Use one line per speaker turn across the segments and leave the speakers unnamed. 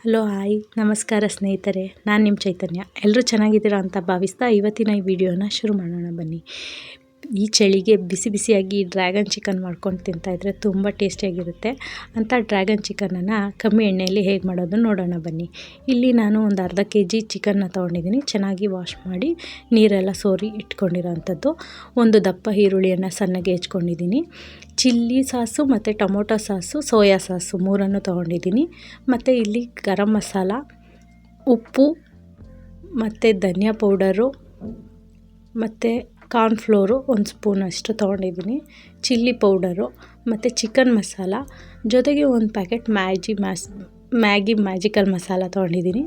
Hello hi ನಮಸ್ಕಾರ ಸ್ನೇಹಿತರೆ, ನಾನು ನಿಮ್ಮ ಚೈತನ್ಯ. ಎಲ್ಲರೂ ಚೆನ್ನಾಗಿದ್ದೀರಾ ಅಂತ ಭಾವಿಸ್ತಾ ಇವತ್ತಿನ ಈ ವಿಡಿಯೋನ ಶುರು ಮಾಡೋಣ ಬನ್ನಿ. ಈ ಚಳಿಗೆ ಬಿಸಿ ಬಿಸಿಯಾಗಿ ಡ್ರ್ಯಾಗನ್ ಚಿಕನ್ ಮಾಡ್ಕೊಂಡು ತಿಂತಾಯಿದ್ರೆ ತುಂಬ ಟೇಸ್ಟಿಯಾಗಿರುತ್ತೆ. ಅಂಥ ಡ್ರ್ಯಾಗನ್ ಚಿಕನನ್ನು ಕಮ್ಮಿ ಎಣ್ಣೆಯಲ್ಲಿ ಹೇಗೆ ಮಾಡೋದು ನೋಡೋಣ ಬನ್ನಿ. ಇಲ್ಲಿ ನಾನು ಒಂದು ಅರ್ಧ kg ಚಿಕನ್ನ ತೊಗೊಂಡಿದ್ದೀನಿ. ಚೆನ್ನಾಗಿ ವಾಶ್ ಮಾಡಿ ನೀರೆಲ್ಲ ಸೋರಿ ಇಟ್ಕೊಂಡಿರೋ ಅಂಥದ್ದು. ಒಂದು ದಪ್ಪ ಈರುಳ್ಳಿಯನ್ನು ಸಣ್ಣಗೆ ಹೆಚ್ಕೊಂಡಿದ್ದೀನಿ. ಚಿಲ್ಲಿ ಸಾಸು ಮತ್ತು ಟೊಮೊಟೊ ಸಾಸು, ಸೋಯಾ ಸಾಸು ಮೂರನ್ನು ತೊಗೊಂಡಿದ್ದೀನಿ. ಮತ್ತು ಇಲ್ಲಿ ಗರಂ ಮಸಾಲ, ಉಪ್ಪು ಮತ್ತು ಧನಿಯಾ ಪೌಡರು ಮತ್ತು ಕಾರ್ನ್ಫ್ಲೋರು ಒಂದು ಸ್ಪೂನಷ್ಟು ತೊಗೊಂಡಿದ್ದೀನಿ. ಚಿಲ್ಲಿ ಪೌಡರು ಮತ್ತು ಚಿಕನ್ ಮಸಾಲ, ಜೊತೆಗೆ ಒಂದು ಪ್ಯಾಕೆಟ್ ಮ್ಯಾಗಿ ಮ್ಯಾಜಿಕಲ್ ಮಸಾಲ ತೊಗೊಂಡಿದ್ದೀನಿ.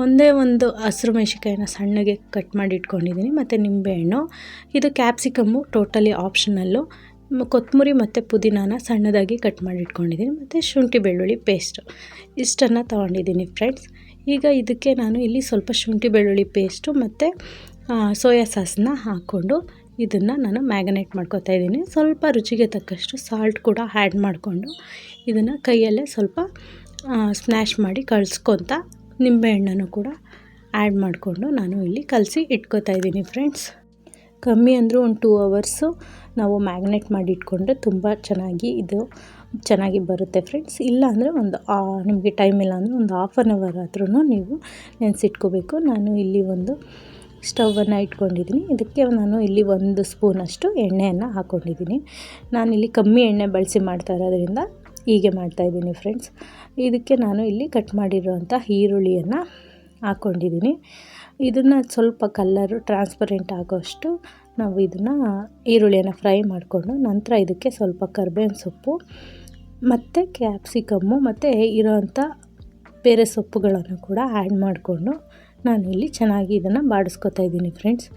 ಒಂದೇ ಒಂದು ಹಸಿರು ಮೆಣಸಿನ್ಕಾಯಿನ ಸಣ್ಣಗೆ ಕಟ್ ಮಾಡಿ ಇಟ್ಕೊಂಡಿದ್ದೀನಿ. ಮತ್ತು ನಿಂಬೆಹಣ್ಣು. ಇದು ಕ್ಯಾಪ್ಸಿಕಮ್ಮು ಟೋಟಲಿ ಆಪ್ಷನಲ್ಲು. ಕೊತ್ತಂಬರಿ ಮತ್ತು ಪುದೀನಾನ ಸಣ್ಣದಾಗಿ ಕಟ್ ಮಾಡಿ ಇಟ್ಕೊಂಡಿದ್ದೀನಿ. ಮತ್ತು ಶುಂಠಿ ಬೆಳ್ಳುಳ್ಳಿ ಪೇಸ್ಟು ಇಷ್ಟನ್ನು ತೊಗೊಂಡಿದ್ದೀನಿ ಫ್ರೆಂಡ್ಸ್. ಈಗ ಇದಕ್ಕೆ ನಾನು ಇಲ್ಲಿ ಸ್ವಲ್ಪ ಶುಂಠಿ ಬೆಳ್ಳುಳ್ಳಿ ಪೇಸ್ಟು ಮತ್ತು ಸೋಯಾ ಸಾಸನ್ನ ಹಾಕ್ಕೊಂಡು ಇದನ್ನು ನಾನು ಮ್ಯಾರಿನೇಟ್ ಮಾಡ್ಕೊತಾ ಇದ್ದೀನಿ. ಸ್ವಲ್ಪ ರುಚಿಗೆ ತಕ್ಕಷ್ಟು ಸಾಲ್ಟ್ ಕೂಡ ಆ್ಯಡ್ ಮಾಡಿಕೊಂಡು ಇದನ್ನು ಕೈಯಲ್ಲೇ ಸ್ವಲ್ಪ ಸ್ಮ್ಯಾಶ್ ಮಾಡಿ ಕಲಿಸ್ಕೊತ ನಿಂಬೆಹಣ್ಣನ್ನು ಕೂಡ ಆ್ಯಡ್ ಮಾಡಿಕೊಂಡು ನಾನು ಇಲ್ಲಿ ಕಲಸಿ ಇಟ್ಕೊತಾ ಇದ್ದೀನಿ ಫ್ರೆಂಡ್ಸ್. ಕಮ್ಮಿ ಅಂದರೂ ಒಂದು 2 ಅವರ್ಸು ನಾವು ಮ್ಯಾಗ್ನೇಟ್ ಮಾಡಿ ಇಟ್ಕೊಂಡ್ರೆ ತುಂಬ ಚೆನ್ನಾಗಿ ಬರುತ್ತೆ ಫ್ರೆಂಡ್ಸ್. ಇಲ್ಲ ಅಂದರೆ ನಿಮಗೆ ಟೈಮ್ ಇಲ್ಲ ಅಂದರೆ ಒಂದು ಹಾಫ್ ಆನ್ ಅವರ್ ಆದ್ರೂ ನೀವು ನೆನೆಸಿಟ್ಕೋಬೇಕು. ನಾನು ಇಲ್ಲಿ ಒಂದು ಸ್ಟವನ್ನು ಇಟ್ಕೊಂಡಿದ್ದೀನಿ. ಇದಕ್ಕೆ ನಾನು ಇಲ್ಲಿ 1 ಸ್ಪೂನಷ್ಟು ಎಣ್ಣೆಯನ್ನು ಹಾಕ್ಕೊಂಡಿದ್ದೀನಿ. ನಾನಿಲ್ಲಿ ಕಮ್ಮಿ ಎಣ್ಣೆ ಬಳಸಿ ಮಾಡ್ತಾ ಇರೋದ್ರಿಂದ ಹೀಗೆ ಮಾಡ್ತಾಯಿದ್ದೀನಿ ಫ್ರೆಂಡ್ಸ್. ಇದಕ್ಕೆ ನಾನು ಇಲ್ಲಿ ಕಟ್ ಮಾಡಿರೋಂಥ ಈರುಳ್ಳಿಯನ್ನು ಹಾಕ್ಕೊಂಡಿದ್ದೀನಿ. ಇದನ್ನು ಸ್ವಲ್ಪ ಕಲ್ಲರು ಟ್ರಾನ್ಸ್ಪರೆಂಟ್ ಆಗೋಷ್ಟು ನಾವು ಇದನ್ನು ಈರುಳ್ಳಿಯನ್ನು ಫ್ರೈ ಮಾಡಿಕೊಂಡು ನಂತರ ಇದಕ್ಕೆ ಸ್ವಲ್ಪ ಕರಿಬೇವಿನ ಸೊಪ್ಪು ಮತ್ತು ಕ್ಯಾಪ್ಸಿಕಮ್ಮು ಮತ್ತು ಇರೋವಂಥ ಬೇರೆ ಸೊಪ್ಪುಗಳನ್ನು ಕೂಡ ಆ್ಯಡ್ ಮಾಡಿಕೊಂಡು ನಾನಿಲ್ಲಿ ಚೆನ್ನಾಗಿ ಇದನ್ನು ಬಾಡಿಸ್ಕೊತಾ ಇದ್ದೀನಿ ಫ್ರೆಂಡ್ಸ್.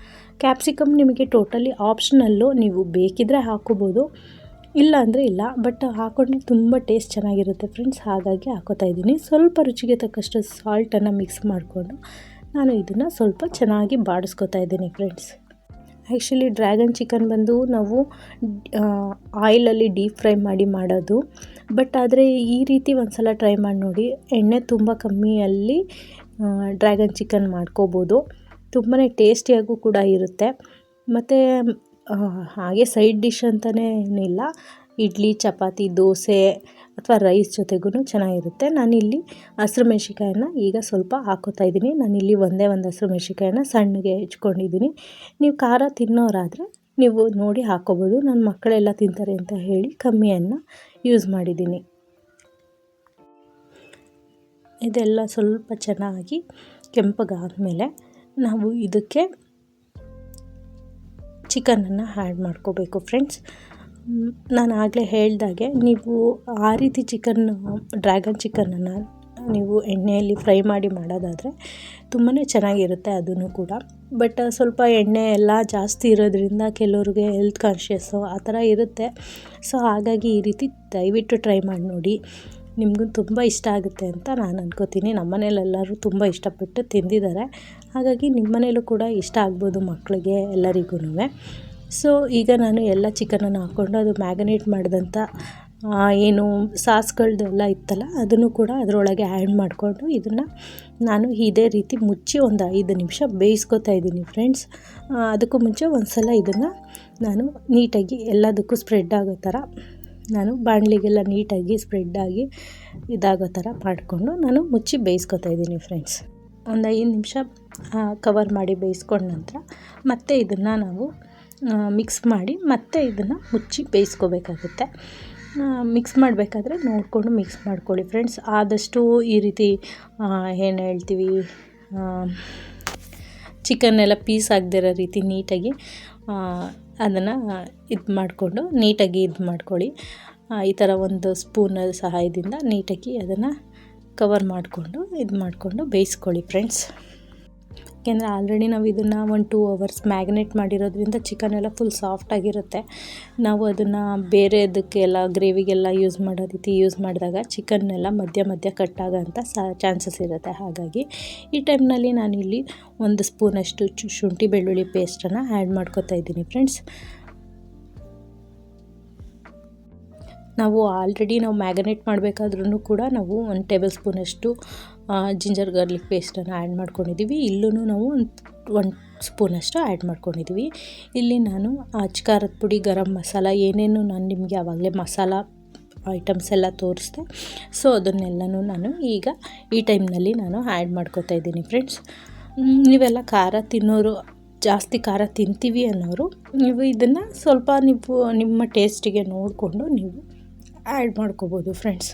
ಕ್ಯಾಪ್ಸಿಕಮ್ ನಿಮಗೆ ಟೋಟಲಿ ಆಪ್ಷನಲ್ಲು, ನೀವು ಬೇಕಿದ್ದರೆ ಹಾಕ್ಕೋಬೋದು, ಇಲ್ಲ ಅಂದರೆ ಇಲ್ಲ. ಬಟ್ ಹಾಕ್ಕೊಂಡ್ರೆ ತುಂಬ ಟೇಸ್ಟ್ ಚೆನ್ನಾಗಿರುತ್ತೆ ಫ್ರೆಂಡ್ಸ್. ಹಾಗಾಗಿ ಹಾಕ್ಕೋತಾ ಇದ್ದೀನಿ. ಸ್ವಲ್ಪ ರುಚಿಗೆ ತಕ್ಕಷ್ಟು ಸಾಲ್ಟನ್ನು ಮಿಕ್ಸ್ ಮಾಡಿಕೊಂಡು ನಾನು ಇದನ್ನು ಸ್ವಲ್ಪ ಚೆನ್ನಾಗಿ ಬಾಡಿಸ್ಕೊತಾ ಇದ್ದೀನಿ ಫ್ರೆಂಡ್ಸ್. ಆ್ಯಕ್ಚುಲಿ ಡ್ರ್ಯಾಗನ್ ಚಿಕನ್ ಬಂದು ನಾವು ಆಯಿಲಲ್ಲಿ ಡೀಪ್ ಫ್ರೈ ಮಾಡಿ ಮಾಡೋದು. ಬಟ್ ಆದರೆ ಈ ರೀತಿ ಒಂದು ಸಲ ಟ್ರೈ ಮಾಡಿ ನೋಡಿ. ಎಣ್ಣೆ ತುಂಬ ಕಮ್ಮಿಯಲ್ಲಿ ಡ್ರ್ಯಾಗನ್ ಚಿಕನ್ ಮಾಡ್ಕೋಬೋದು. ತುಂಬಾ ಟೇಸ್ಟಿಯಾಗೂ ಕೂಡ ಇರುತ್ತೆ. ಮತ್ತು ಹಾಗೆ ಸೈಡ್ ಡಿಶ್ ಅಂತಲೇ ಏನಿಲ್ಲ, ಇಡ್ಲಿ, ಚಪಾತಿ, ದೋಸೆ ಅಥವಾ ರೈಸ್ ಜೊತೆಗೂ ಚೆನ್ನಾಗಿರುತ್ತೆ. ನಾನಿಲ್ಲಿ ಹಸಿರು ಮೆಣಸಿನ್ಕಾಯನ್ನು ಈಗ ಸ್ವಲ್ಪ ಹಾಕ್ಕೋತಾ ಇದ್ದೀನಿ. ನಾನಿಲ್ಲಿ ಒಂದೇ ಒಂದು ಹಸಿರು ಮೆಣಸಿನ್ಕಾಯನ್ನು ಸಣ್ಣಗೆ ಹೆಚ್ಕೊಂಡಿದ್ದೀನಿ. ನೀವು ಖಾರ ತಿನ್ನೋರಾದರೆ ನೀವು ನೋಡಿ ಹಾಕ್ಕೋಬೋದು. ನನ್ನ ಮಕ್ಕಳೆಲ್ಲ ತಿಂತಾರೆ ಅಂತ ಹೇಳಿ ಕಮ್ಮಿಯನ್ನು ಯೂಸ್ ಮಾಡಿದ್ದೀನಿ. ಇದೆಲ್ಲ ಸ್ವಲ್ಪ ಚೆನ್ನಾಗಿ ಕೆಂಪಗಾದಮೇಲೆ ನಾವು ಇದಕ್ಕೆ ಚಿಕನನ್ನು ಆ್ಯಡ್ ಮಾಡ್ಕೋಬೇಕು ಫ್ರೆಂಡ್ಸ್. ನಾನು ಆಗಲೇ ಹೇಳ್ದಾಗೆ ನೀವು ಆ ರೀತಿ ಡ್ರ್ಯಾಗನ್ ಚಿಕನನ್ನು ನೀವು ಎಣ್ಣೆಯಲ್ಲಿ ಫ್ರೈ ಮಾಡಿ ಮಾಡೋದಾದರೆ ತುಂಬಾ ಚೆನ್ನಾಗಿರುತ್ತೆ ಅದೂ ಕೂಡ. ಬಟ್ ಸ್ವಲ್ಪ ಎಣ್ಣೆ ಎಲ್ಲ ಜಾಸ್ತಿ ಇರೋದ್ರಿಂದ ಕೆಲವ್ರಿಗೆ ಹೆಲ್ತ್ ಕಾನ್ಷಿಯಸ್ಸು ಆ ಥರ ಇರುತ್ತೆ. ಸೊ ಹಾಗಾಗಿ ಈ ರೀತಿ ದಯವಿಟ್ಟು ಟ್ರೈ ಮಾಡಿ ನೋಡಿ. ನಿಮಗೂ ತುಂಬ ಇಷ್ಟ ಆಗುತ್ತೆ ಅಂತ ನಾನು ಅನ್ಕೋತೀನಿ. ನಮ್ಮ ಮನೇಲೆಲ್ಲರೂ ತುಂಬ ಇಷ್ಟಪಟ್ಟು ತಿಂದಿದ್ದಾರೆ. ಹಾಗಾಗಿ ನಿಮ್ಮ ಮನೇಲೂ ಕೂಡ ಇಷ್ಟ ಆಗ್ಬೋದು ಮಕ್ಕಳಿಗೆ ಎಲ್ಲರಿಗೂ. ಸೊ ಈಗ ನಾನು ಎಲ್ಲ ಚಿಕನನ್ನು ಹಾಕ್ಕೊಂಡು ಅದು ಮ್ಯಾರಿನೇಟ್ ಮಾಡಿದಂಥ ಏನು ಸಾಸ್ಗಳದ್ದೆಲ್ಲ ಇತ್ತಲ್ಲ ಅದನ್ನು ಕೂಡ ಅದರೊಳಗೆ ಆ್ಯಡ್ ಮಾಡಿಕೊಂಡು ಇದನ್ನು ನಾನು ಇದೇ ರೀತಿ ಮುಚ್ಚಿ ಒಂದು 5 ನಿಮಿಷ ಬೇಯಿಸ್ಕೊತಾ ಇದ್ದೀನಿ ಫ್ರೆಂಡ್ಸ್. ಅದಕ್ಕೂ ಮುಂಚೆ ಒಂದು ಸಲ ಇದನ್ನು ನಾನು ನೀಟಾಗಿ ಎಲ್ಲದಕ್ಕೂ ಸ್ಪ್ರೆಡ್ ಆಗೋ ಥರ ನಾನು ಬಾಣಲಿಗೆಲ್ಲ ನೀಟಾಗಿ ಸ್ಪ್ರೆಡ್ಡಾಗಿ ಇದಾಗೋ ಥರ ಮಾಡಿಕೊಂಡು ನಾನು ಮುಚ್ಚಿ ಬೇಯಿಸ್ಕೊತಾ ಇದ್ದೀನಿ ಫ್ರೆಂಡ್ಸ್. ಒಂದು 5 ನಿಮಿಷ ಕವರ್ ಮಾಡಿ ಬೇಯಿಸ್ಕೊಂಡ ನಂತರ ಮತ್ತೆ ಇದನ್ನು ನಾವು ಮಿಕ್ಸ್ ಮಾಡಿ ಮತ್ತೆ ಇದನ್ನು ಮುಚ್ಚಿ ಬೇಯಿಸ್ಕೋಬೇಕಾಗುತ್ತೆ. ಮಿಕ್ಸ್ ಮಾಡಬೇಕಾದ್ರೆ ನೋಡಿಕೊಂಡು ಮಿಕ್ಸ್ ಮಾಡ್ಕೊಳ್ಳಿ ಫ್ರೆಂಡ್ಸ್. ಆದಷ್ಟು ಈ ರೀತಿ ಏನು ಹೇಳ್ತೀವಿ, ಚಿಕನ್ನೆಲ್ಲ ಪೀಸ್ ಆಗದಿರೋ ರೀತಿ ನೀಟಾಗಿ ಅದನ್ನು ಮಾಡಿಕೊಂಡು ನೀಟಾಗಿ ಮಾಡ್ಕೊಳ್ಳಿ. ಈ ಥರ ಒಂದು ಸ್ಪೂನ್ ಸಹಾಯದಿಂದ ನೀಟಾಗಿ ಅದನ್ನು ಕವರ್ ಮಾಡಿಕೊಂಡು ಬೇಯಿಸ್ಕೊಳ್ಳಿ ಫ್ರೆಂಡ್ಸ್. ಯಾಕೆಂದರೆ ಆಲ್ರೆಡಿ ನಾವು ಇದನ್ನು 1-2 ಅವರ್ಸ್ ಮ್ಯಾಗ್ನೇಟ್ ಮಾಡಿರೋದ್ರಿಂದ ಚಿಕನ್ ಎಲ್ಲ ಫುಲ್ ಸಾಫ್ಟಾಗಿರುತ್ತೆ. ನಾವು ಅದನ್ನು ಬೇರೆದಕ್ಕೆಲ್ಲ ಗ್ರೇವಿಗೆಲ್ಲ ಯೂಸ್ ಮಾಡೋ ರೀತಿ ಯೂಸ್ ಮಾಡಿದಾಗ ಚಿಕನ್ನೆಲ್ಲ ಮಧ್ಯ ಕಟ್ಟಾಗೋಂಥ ಚಾನ್ಸಸ್ ಇರುತ್ತೆ. ಹಾಗಾಗಿ ಈ ಟೈಮ್ನಲ್ಲಿ ನಾನಿಲ್ಲಿ 1 ಸ್ಪೂನಷ್ಟು ಶುಂಠಿ ಬೆಳ್ಳುಳ್ಳಿ ಪೇಸ್ಟನ್ನು ಆ್ಯಡ್ ಮಾಡ್ಕೊತಾ ಇದ್ದೀನಿ ಫ್ರೆಂಡ್ಸ್. ನಾವು ಆಲ್ರೆಡಿ ಮ್ಯಾರಿನೇಟ್ ಮಾಡಬೇಕಾದ್ರೂ ಕೂಡ ನಾವು 1 ಟೇಬಲ್ ಸ್ಪೂನಷ್ಟು ಜಿಂಜರ್ ಗಾರ್ಲಿಕ್ ಪೇಸ್ಟನ್ನು ಆ್ಯಡ್ ಮಾಡ್ಕೊಂಡಿದ್ದೀವಿ. ಇಲ್ಲೂ ನಾವು 1 ಸ್ಪೂನಷ್ಟು ಆ್ಯಡ್ ಮಾಡ್ಕೊಂಡಿದ್ದೀವಿ. ಇಲ್ಲಿ ನಾನು ಖಾರದ ಪುಡಿ, ಗರಂ ಮಸಾಲ ಏನೇನು ನಾನು ನಿಮಗೆ ಆವಾಗಲೇ ಮಸಾಲ ಐಟಮ್ಸ್ ಎಲ್ಲ ತೋರಿಸ್ದೆ. ಸೊ ಅದನ್ನೆಲ್ಲನೂ ನಾನು ಈಗ ಈ ಟೈಮ್ನಲ್ಲಿ ನಾನು ಆ್ಯಡ್ ಮಾಡ್ಕೊತಾ ಇದ್ದೀನಿ ಫ್ರೆಂಡ್ಸ್. ನೀವೆಲ್ಲ ಖಾರ ತಿನ್ನೋರು, ಜಾಸ್ತಿ ಖಾರ ತಿಂತೀವಿ ಅನ್ನೋರು ನೀವು ಇದನ್ನು ಸ್ವಲ್ಪ ನಿಮ್ಮ ಟೇಸ್ಟಿಗೆ ನೋಡಿಕೊಂಡು ನೀವು ಆ್ಯಡ್ ಮಾಡ್ಕೋಬೋದು ಫ್ರೆಂಡ್ಸ್.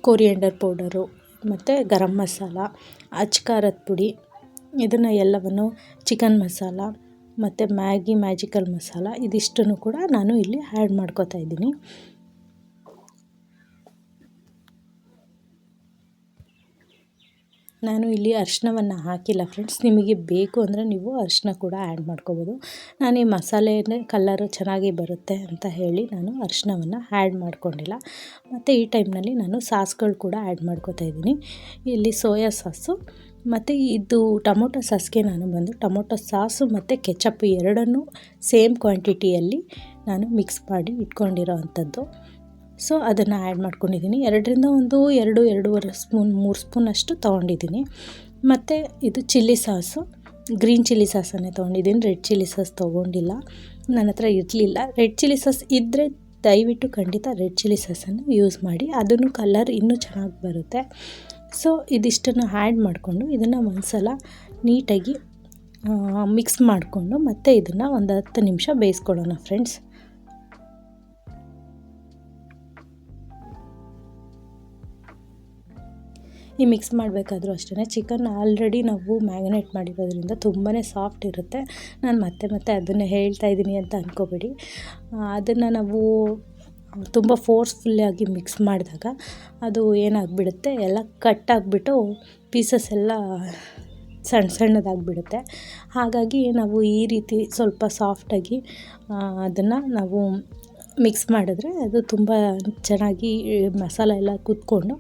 ಕೊರಿಯಂಡರ್ ಪೌಡರು ಮತ್ತು ಗರಂ ಮಸಾಲ, ಖಾರದ ಪುಡಿ, ಇದನ್ನು ಎಲ್ಲವನ್ನು ಚಿಕನ್ ಮಸಾಲ ಮತ್ತು ಮ್ಯಾಜಿಕಲ್ ಮಸಾಲ ಇದಿಷ್ಟನ್ನು ಕೂಡ ನಾನು ಇಲ್ಲಿ ಆ್ಯಡ್ ಮಾಡ್ಕೋತಾ ಇದ್ದೀನಿ. ನಾನು ಇಲ್ಲಿ ಅರಿಶಿನವನ್ನು ಹಾಕಿಲ್ಲ ಫ್ರೆಂಡ್ಸ್. ನಿಮಗೆ ಬೇಕು ಅಂದರೆ ನೀವು ಅರಿಶಿನ ಕೂಡ ಆ್ಯಡ್ ಮಾಡ್ಕೋಬೋದು. ನಾನು ಈ ಮಸಾಲೆ ಕಲರು ಚೆನ್ನಾಗಿ ಬರುತ್ತೆ ಅಂತ ಹೇಳಿ ನಾನು ಅರಿಶಿನವನ್ನು ಆ್ಯಡ್ ಮಾಡ್ಕೊಂಡಿಲ್ಲ. ಮತ್ತು ಈ ಟೈಮ್ನಲ್ಲಿ ನಾನು ಸಾಸ್ಗಳು ಕೂಡ ಆ್ಯಡ್ ಮಾಡ್ಕೋತಾ ಇದ್ದೀನಿ. ಇಲ್ಲಿ ಸೋಯಾ ಸಾಸು ಮತ್ತು ಇದು ಟೊಮೊಟೊ ಸಾಸ್ಗೆ ನಾನು ಟೊಮೊಟೊ ಸಾಸು ಮತ್ತು ಕೆಚಪ್ ಎರಡನ್ನೂ ಸೇಮ್ ಕ್ವಾಂಟಿಟಿಯಲ್ಲಿ ನಾನು ಮಿಕ್ಸ್ ಮಾಡಿ ಇಟ್ಕೊಂಡಿರೋ ಅಂಥದ್ದು. ಸೊ ಅದನ್ನು ಆ್ಯಡ್ ಮಾಡ್ಕೊಂಡಿದ್ದೀನಿ. 2-2.5 ಸ್ಪೂನ್ 3 ಸ್ಪೂನಷ್ಟು ತೊಗೊಂಡಿದ್ದೀನಿ. ಮತ್ತು ಇದು ಚಿಲ್ಲಿ ಸಾಸು, ಗ್ರೀನ್ ಚಿಲ್ಲಿ ಸಾಸನ್ನೇ ತೊಗೊಂಡಿದ್ದೀನಿ. ರೆಡ್ ಚಿಲ್ಲಿ ಸಾಸ್ ತೊಗೊಂಡಿಲ್ಲ, ನನ್ನ ಹತ್ರ ಇರಲಿಲ್ಲ. ರೆಡ್ ಚಿಲ್ಲಿ ಸಾಸ್ ಇದ್ದರೆ ದಯವಿಟ್ಟು ಖಂಡಿತ ರೆಡ್ ಚಿಲ್ಲಿ ಸಾಸನ್ನು ಯೂಸ್ ಮಾಡಿ, ಅದನ್ನು ಕಲರ್ ಇನ್ನೂ ಚೆನ್ನಾಗಿ ಬರುತ್ತೆ. ಸೊ ಇದಿಷ್ಟನ್ನು ಆ್ಯಡ್ ಮಾಡಿಕೊಂಡು ಇದನ್ನು ಒಂದು ಸಲ ನೀಟಾಗಿ ಮಿಕ್ಸ್ ಮಾಡಿಕೊಂಡು ಮತ್ತೆ ಇದನ್ನು ಒಂದು 10 ನಿಮಿಷ ಬೇಯಿಸ್ಕೊಳ್ಳೋಣ ಫ್ರೆಂಡ್ಸ್. ಈ ಮಿಕ್ಸ್ ಮಾಡಬೇಕಾದ್ರೂ ಅಷ್ಟೇ, ಚಿಕನ್ ಆಲ್ರೆಡಿ ನಾವು ಮ್ಯಾರಿನೇಟ್ ಮಾಡಿರೋದ್ರಿಂದ ತುಂಬಾ ಸಾಫ್ಟ್ ಇರುತ್ತೆ. ನಾನು ಮತ್ತೆ ಅದನ್ನೇ ಹೇಳ್ತಾ ಇದ್ದೀನಿ ಅಂತ ಅಂದ್ಕೋಬೇಡಿ. ಅದನ್ನು ನಾವು ತುಂಬ ಫೋರ್ಸ್ಫುಲ್ಲಾಗಿ ಮಿಕ್ಸ್ ಮಾಡಿದಾಗ ಅದು ಏನಾಗಿಬಿಡುತ್ತೆ, ಎಲ್ಲ ಕಟ್ಟಾಗಿಬಿಟ್ಟು ಪೀಸಸ್ ಎಲ್ಲ ಸಣ್ಣದಾಗಿಬಿಡುತ್ತೆ. ಹಾಗಾಗಿ ನಾವು ಈ ರೀತಿ ಸ್ವಲ್ಪ ಸಾಫ್ಟಾಗಿ ಅದನ್ನು ನಾವು ಮಿಕ್ಸ್ ಮಾಡಿದ್ರೆ ಅದು ತುಂಬ ಚೆನ್ನಾಗಿ ಮಸಾಲ ಎಲ್ಲ ಕುತ್ಕೊಂಡು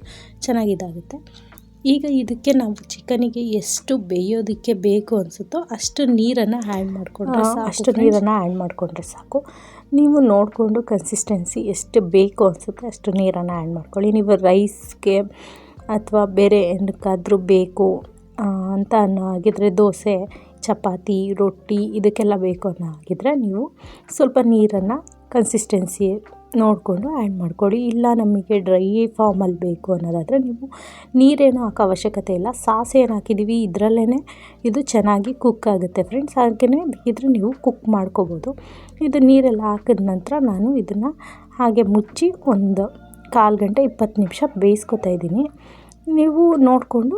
ಚೆನ್ನಾಗಿದಾಗುತ್ತೆ. ಈಗ ಇದಕ್ಕೆ ನಾವು ಚಿಕನಿಗೆ ಎಷ್ಟು ಬೇಯೋದಕ್ಕೆ ಬೇಕು ಅನಿಸುತ್ತೋ ಅಷ್ಟು ನೀರನ್ನು ಆ್ಯಡ್ ಮಾಡಿಕೊಂಡ್ರೆ ಸಾಕು. ನೀವು ನೋಡಿಕೊಂಡು ಕನ್ಸಿಸ್ಟೆನ್ಸಿ ಎಷ್ಟು ಬೇಕು ಅನಿಸುತ್ತೆ ಅಷ್ಟು ನೀರನ್ನು ಆ್ಯಡ್ ಮಾಡ್ಕೊಳ್ಳಿ. ನೀವು ರೈಸ್ಗೆ ಅಥವಾ ಬೇರೆ ಏನಕ್ಕಾದರೂ ಬೇಕು ಅಂತ ಅನ್ನೋ ಹಾಗಿದ್ರೆ, ದೋಸೆ, ಚಪಾತಿ, ರೊಟ್ಟಿ ಇದಕ್ಕೆಲ್ಲ ಬೇಕು ಅನ್ನೋ ಹಾಗಿದ್ರೆ ನೀವು ಸ್ವಲ್ಪ ನೀರನ್ನು ಕನ್ಸಿಸ್ಟೆನ್ಸಿ ನೋಡಿಕೊಂಡು ಆ್ಯಡ್ ಮಾಡ್ಕೊಳ್ಳಿ. ಇಲ್ಲ ನಮಗೆ ಡ್ರೈ ಫಾರ್ಮಲ್ಲಿ ಬೇಕು ಅನ್ನೋದಾದರೆ ನೀವು ನೀರೇನು ಹಾಕೋ ಅವಶ್ಯಕತೆ ಇಲ್ಲ. ಸಾಸ್ ಏನು ಹಾಕಿದ್ದೀವಿ ಇದರಲ್ಲೇ ಇದು ಚೆನ್ನಾಗಿ ಕುಕ್ ಆಗುತ್ತೆ ಫ್ರೆಂಡ್ಸ್. ಹಾಗೆಯೇ ಬೇಕಿದ್ರೆ ನೀವು ಕುಕ್ ಮಾಡ್ಕೋಬೋದು. ಇದು ನೀರೆಲ್ಲ ಹಾಕಿದ ನಂತರ ನಾನು ಇದನ್ನು ಹಾಗೆ ಮುಚ್ಚಿ ಒಂದು 1/4 ಗಂಟೆ 20 ನಿಮಿಷ ಬೇಯಿಸ್ಕೊತಾ ಇದ್ದೀನಿ. ನೀವು ನೋಡಿಕೊಂಡು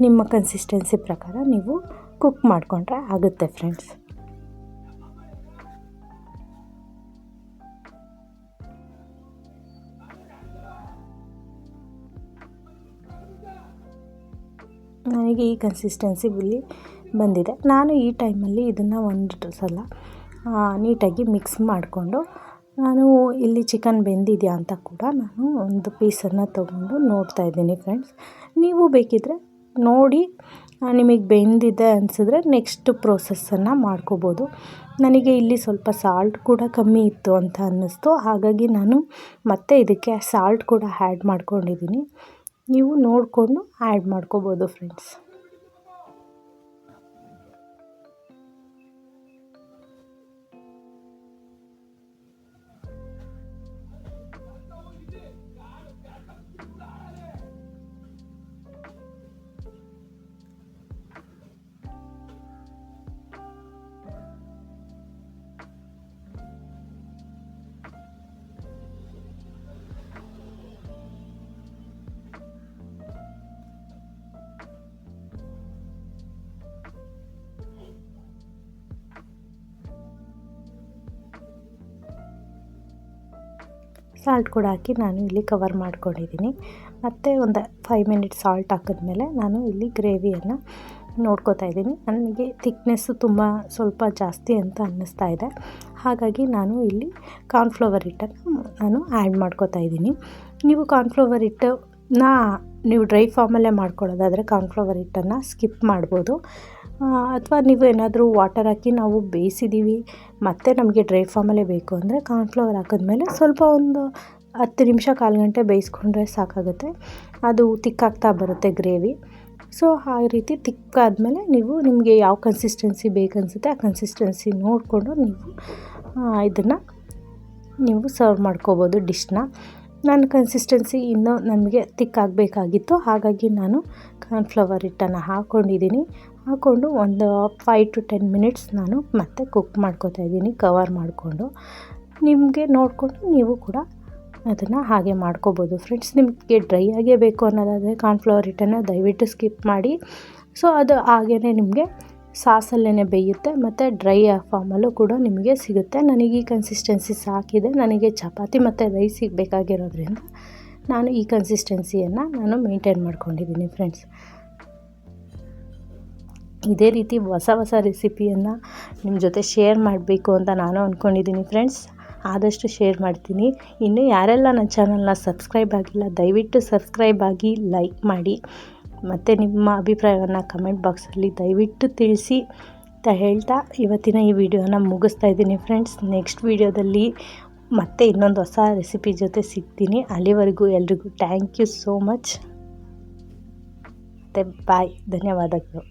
ನಿಮ್ಮ ಕನ್ಸಿಸ್ಟೆನ್ಸಿ ಪ್ರಕಾರ ನೀವು ಕುಕ್ ಮಾಡಿಕೊಂಡ್ರೆ ಆಗುತ್ತೆ ಫ್ರೆಂಡ್ಸ್. ನನಗೆ ಈ ಕನ್ಸಿಸ್ಟೆನ್ಸಿ ಬಂದಿದೆ. ನಾನು ಈ ಟೈಮಲ್ಲಿ ಇದನ್ನು ಒಂದು ಸಲ ನೀಟಾಗಿ ಮಿಕ್ಸ್ ಮಾಡಿಕೊಂಡು, ನಾನು ಇಲ್ಲಿ ಚಿಕನ್ ಬೆಂದಿದೆಯಾ ಅಂತ ಕೂಡ ನಾನು ಒಂದು ಪೀಸನ್ನು ತೊಗೊಂಡು ನೋಡ್ತಾ ಇದ್ದೀನಿ ಫ್ರೆಂಡ್ಸ್. ನೀವು ಬೇಕಿದ್ದರೆ ನೋಡಿ ನಿಮಗೆ ಬೆಂದಿದೆ ಅನಿಸಿದ್ರೆ ನೆಕ್ಸ್ಟ್ ಪ್ರೋಸೆಸ್ಸನ್ನು ಮಾಡ್ಕೋಬೋದು. ನನಗೆ ಇಲ್ಲಿ ಸ್ವಲ್ಪ ಸಾಲ್ಟ್ ಕೂಡ ಕಮ್ಮಿ ಇತ್ತು ಅಂತ ಅನ್ನಿಸ್ತು. ಹಾಗಾಗಿ ನಾನು ಮತ್ತೆ ಇದಕ್ಕೆ ಸಾಲ್ಟ್ ಕೂಡ ಆ್ಯಡ್ ಮಾಡ್ಕೊಂಡಿದ್ದೀನಿ. ನೀವು ನೋಡಿಕೊಂಡು ಆ್ಯಡ್ ಮಾಡ್ಕೋಬೋದು ಫ್ರೆಂಡ್ಸ್. ಸಾಲ್ಟ್ ಕೂಡ ಹಾಕಿ ನಾನು ಇಲ್ಲಿ ಕವರ್ ಮಾಡ್ಕೊಂಡಿದ್ದೀನಿ. ಮತ್ತು ಒಂದು 5 ಮಿನಿಟ್ಸ್ ಸಾಲ್ಟ್ ಹಾಕಿದ್ಮೇಲೆ ನಾನು ಇಲ್ಲಿ ಗ್ರೇವಿಯನ್ನು ನೋಡ್ಕೋತಾ ಇದ್ದೀನಿ. ನನಗೆ ಥಿಕ್ನೆಸ್ಸು ಸ್ವಲ್ಪ ಜಾಸ್ತಿ ಅಂತ ಅನ್ನಿಸ್ತಾ ಇದೆ. ಹಾಗಾಗಿ ನಾನು ಇಲ್ಲಿ ಕಾರ್ನ್ಫ್ಲವರ್ ಹಿಟ್ಟನ್ನು ನಾನು ಆ್ಯಡ್ ಮಾಡ್ಕೋತಾ ಇದ್ದೀನಿ. ನೀವು ಕಾರ್ನ್ಫ್ಲವರ್ ಹಿಟ್ಟನ್ನ ನೀವು ಡ್ರೈ ಫಾರ್ಮಲ್ಲೇ ಮಾಡ್ಕೊಳ್ಳೋದಾದರೆ ಕಾರ್ನ್ಫ್ಲವರ್ ಹಿಟ್ಟನ್ನು ಸ್ಕಿಪ್ ಮಾಡ್ಬೋದು. ಅಥವಾ ನೀವು ಏನಾದರೂ ವಾಟರ್ ಹಾಕಿ ನಾವು ಬೇಯಿಸಿದ್ದೀವಿ ಮತ್ತು ನಮಗೆ ಡ್ರೈ ಫಾರ್ಮಲ್ಲೇ ಬೇಕು ಅಂದರೆ ಕಾರ್ನ್ಫ್ಲವರ್ ಹಾಕಿದ್ಮೇಲೆ ಸ್ವಲ್ಪ ಒಂದು 10 ನಿಮಿಷ ಕಾಲು ಗಂಟೆ ಬೇಯಿಸ್ಕೊಂಡ್ರೆ ಸಾಕಾಗುತ್ತೆ. ಅದು ತಿಕ್ಕಾಗ್ತಾ ಬರುತ್ತೆ ಗ್ರೇವಿ. ಸೊ ಆ ರೀತಿ ತಿಕ್ಕಾದ್ಮೇಲೆ ನೀವು ನಿಮಗೆ ಯಾವ ಕನ್ಸಿಸ್ಟೆನ್ಸಿ ಬೇಕನ್ಸುತ್ತೆ ಆ ಕನ್ಸಿಸ್ಟೆನ್ಸಿ ನೋಡಿಕೊಂಡು ಇದನ್ನು ನೀವು ಸರ್ವ್ ಮಾಡ್ಕೋಬೋದು ಡಿಶ್ನ. ನನ್ನ ಕನ್ಸಿಸ್ಟೆನ್ಸಿ ಇನ್ನೂ ನನಗೆ ತಿಕ್ಕಾಗಬೇಕಾಗಿತ್ತು, ಹಾಗಾಗಿ ನಾನು ಕಾರ್ನ್ಫ್ಲವರ್ ಹಿಟ್ಟನ್ನು ಹಾಕ್ಕೊಂಡು ಒಂದು 5 to 10 ಮಿನಿಟ್ಸ್ ನಾನು ಮತ್ತೆ ಕುಕ್ ಮಾಡ್ಕೋತಾ ಇದ್ದೀನಿ ಕವರ್ ಮಾಡಿಕೊಂಡು. ನಿಮಗೆ ನೋಡಿಕೊಂಡು ನೀವು ಕೂಡ ಅದನ್ನು ಹಾಗೆ ಮಾಡ್ಕೋಬೋದು ಫ್ರೆಂಡ್ಸ್. ನಿಮಗೆ ಡ್ರೈ ಆಗೇ ಬೇಕು ಅನ್ನೋದಾದರೆ ಕಾರ್ನ್ಫ್ಲವರ್ ಹಿಟ್ಟನ್ನು ದಯವಿಟ್ಟು ಸ್ಕಿಪ್ ಮಾಡಿ. ಸೊ ಅದು ಹಾಗೇ ನಿಮಗೆ ಸಾಸಲ್ಲೇ ಬೇಯುತ್ತೆ ಮತ್ತು ಡ್ರೈ ಫಾರ್ಮಲ್ಲೂ ಕೂಡ ನಿಮಗೆ ಸಿಗುತ್ತೆ. ನನಗೆ ಈ ಕನ್ಸಿಸ್ಟೆನ್ಸಿ ಸಾಕಿದೆ. ನನಗೆ ಚಪಾತಿ ಮತ್ತು ರೈಸಿಗೆ ಬೇಕಾಗಿರೋದ್ರಿಂದ ನಾನು ಈ ಕನ್ಸಿಸ್ಟೆನ್ಸಿಯನ್ನು ನಾನು ಮೇಂಟೈನ್ ಮಾಡ್ಕೊಂಡಿದ್ದೀನಿ ಫ್ರೆಂಡ್ಸ್. ಇದೇ ರೀತಿ ಹೊಸ ರೆಸಿಪಿಯನ್ನು ನಿಮ್ಮ ಜೊತೆ ಶೇರ್ ಮಾಡಬೇಕು ಅಂತ ನಾನು ಅಂದ್ಕೊಂಡಿದ್ದೀನಿ ಫ್ರೆಂಡ್ಸ್. ಆದಷ್ಟು ಶೇರ್ ಮಾಡ್ತೀನಿ. ಇನ್ನು ಯಾರೆಲ್ಲ ನನ್ನ ಚಾನಲ್ನ ಸಬ್ಸ್ಕ್ರೈಬ್ ಆಗಿಲ್ಲ ದಯವಿಟ್ಟು ಸಬ್ಸ್ಕ್ರೈಬ್ ಆಗಿ, ಲೈಕ್ ಮಾಡಿ ಮತ್ತು ನಿಮ್ಮ ಅಭಿಪ್ರಾಯವನ್ನು ಕಮೆಂಟ್ ಬಾಕ್ಸಲ್ಲಿ ದಯವಿಟ್ಟು ತಿಳಿಸಿ ಅಂತ ಹೇಳ್ತಾ ಇವತ್ತಿನ ಈ ವಿಡಿಯೋನ ಮುಗಿಸ್ತಾ ಇದ್ದೀನಿ ಫ್ರೆಂಡ್ಸ್. ನೆಕ್ಸ್ಟ್ ವಿಡಿಯೋದಲ್ಲಿ ಮತ್ತೆ ಇನ್ನೊಂದು ಹೊಸ ರೆಸಿಪಿ ಜೊತೆ ಸಿಗ್ತೀನಿ. ಅಲ್ಲಿವರೆಗೂ ಎಲ್ರಿಗೂ ಥ್ಯಾಂಕ್ ಯು ಸೋ ಮಚ್. ಮತ್ತು ಬಾಯ್, ಧನ್ಯವಾದಗಳು.